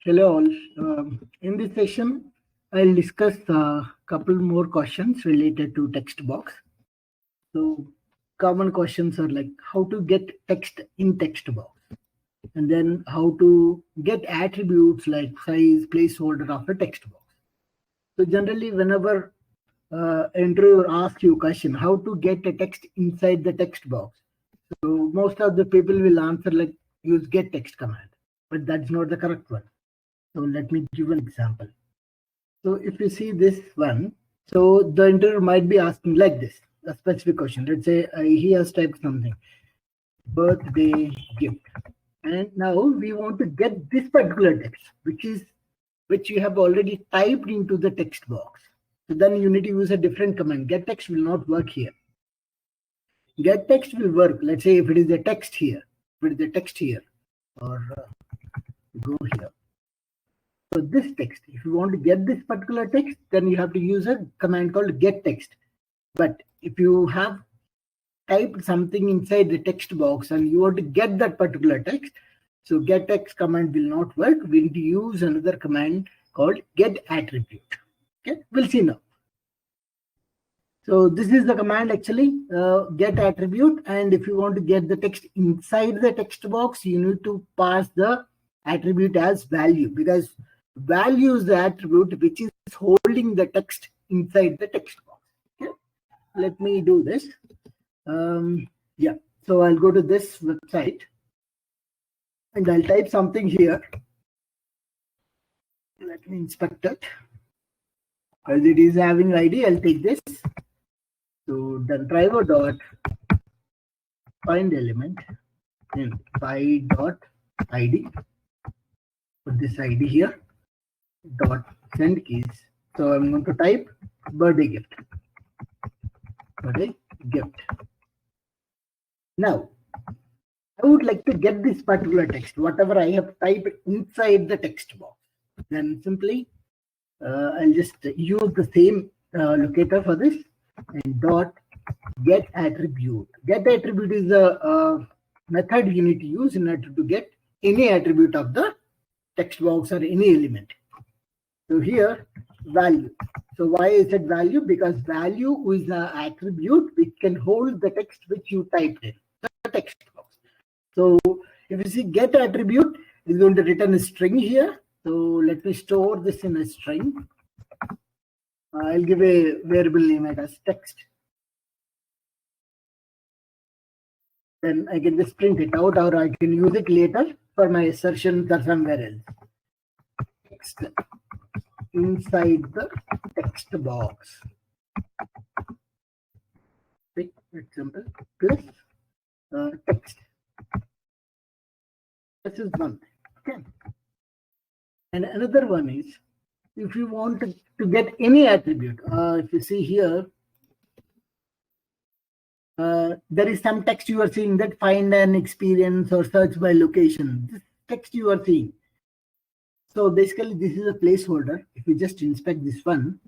Hello all. In this session, I'll discuss a couple more questions related to text box. So common questions are like how to get text in text box, and then how to get attributes like size, placeholder of a text box. So generally, whenever interviewer asks you a question, how to get a text inside the text box, so most of the people will answer like use getText command, but that's not the correct one. So let me give an example. So if you see this one, so the interviewer might be asking like this, a specific question. Let's say he has typed something, birthday gift. And now we want to get this particular text, which you have already typed into the text box. So then you need to use a different command. GetText will not work here. GetText will work. Let's say if it is a text here, or go here. So this text, if you want to get this particular text, then you have to use a command called getText. But if you have typed something inside the text box and you want to get that particular text, so getText command will not work. We need to use another command called getAttribute. Okay, we'll see now. So this is the command actually, getAttribute. And if you want to get the text inside the text box, you need to pass the attribute as value, because value is the attribute which is holding the text inside the text box. Okay, let me do this. Yeah, so I'll go to this website and I'll type something here. Let me inspect it. As it is having ID, I'll take this. So then driver.findElement and py.id. Put this ID here. Dot send keys. So I'm going to type birthday gift. Birthday gift. Now, I would like to get this particular text, whatever I have typed inside the text box. Then simply, I'll just use the same locator for this and dot getAttribute. GetAttribute is a method you need to use in order to get any attribute of the text box or any element. So here, value. So why is it value? Because value is an attribute which can hold the text which you typed in the text box. So if you see getAttribute, it's going to return a string here. So let me store this in a string. I'll give a variable name as text. Then I can just print it out, or I can use it later for my assertions or somewhere else. Text inside the text box. Quick example, plus text. This is one. Okay. And another one is, if you want to get any attribute, if you see here, there is some text you are seeing that find an experience or search by location. This text you are seeing. So basically, this is a placeholder. If you just inspect this one,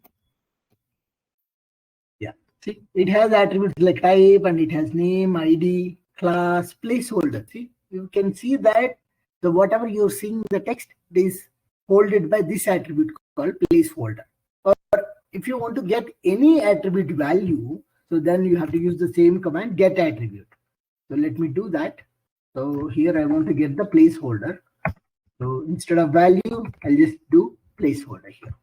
yeah, see, it has attributes like type and it has name, ID, class, placeholder. See, you can see that the whatever you're seeing the text is holded by this attribute called placeholder. Or if you want to get any attribute value, so then you have to use the same command getAttribute. So let me do that. So here I want to get the placeholder. So instead of value, I'll just do placeholder here.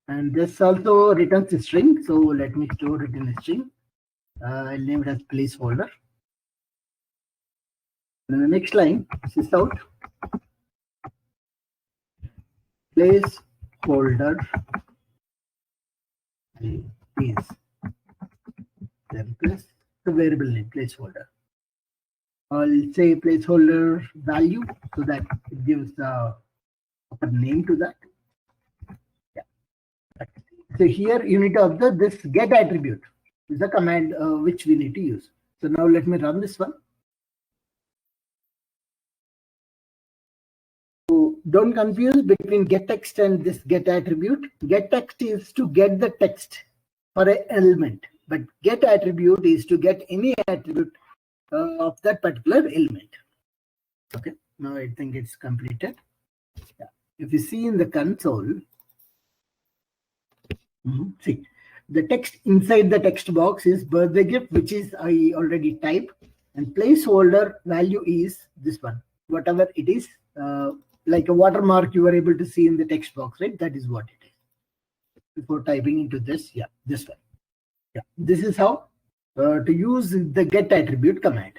And this also returns a string. So let me store it in a string. I'll name it as placeholder. And the next line, this is out. Placeholder is then plus the variable name placeholder. I'll say placeholder value so that it gives a name to that. Yeah. So here you need to observe this getAttribute is the command which we need to use. So now let me run this one. So don't confuse between getText and this getAttribute. GetText is to get the text for an element, but getAttribute is to get any attribute of that particular element. Okay, Now I think it's completed. Yeah. If you see in the console, see, the text inside the text box is birthday gift, which is I already typed, and placeholder value is this one, whatever it is, like a watermark you were able to see in the text box, right? That is what it is. Before typing into this, yeah, this one. Yeah, this is how to use the getAttribute command.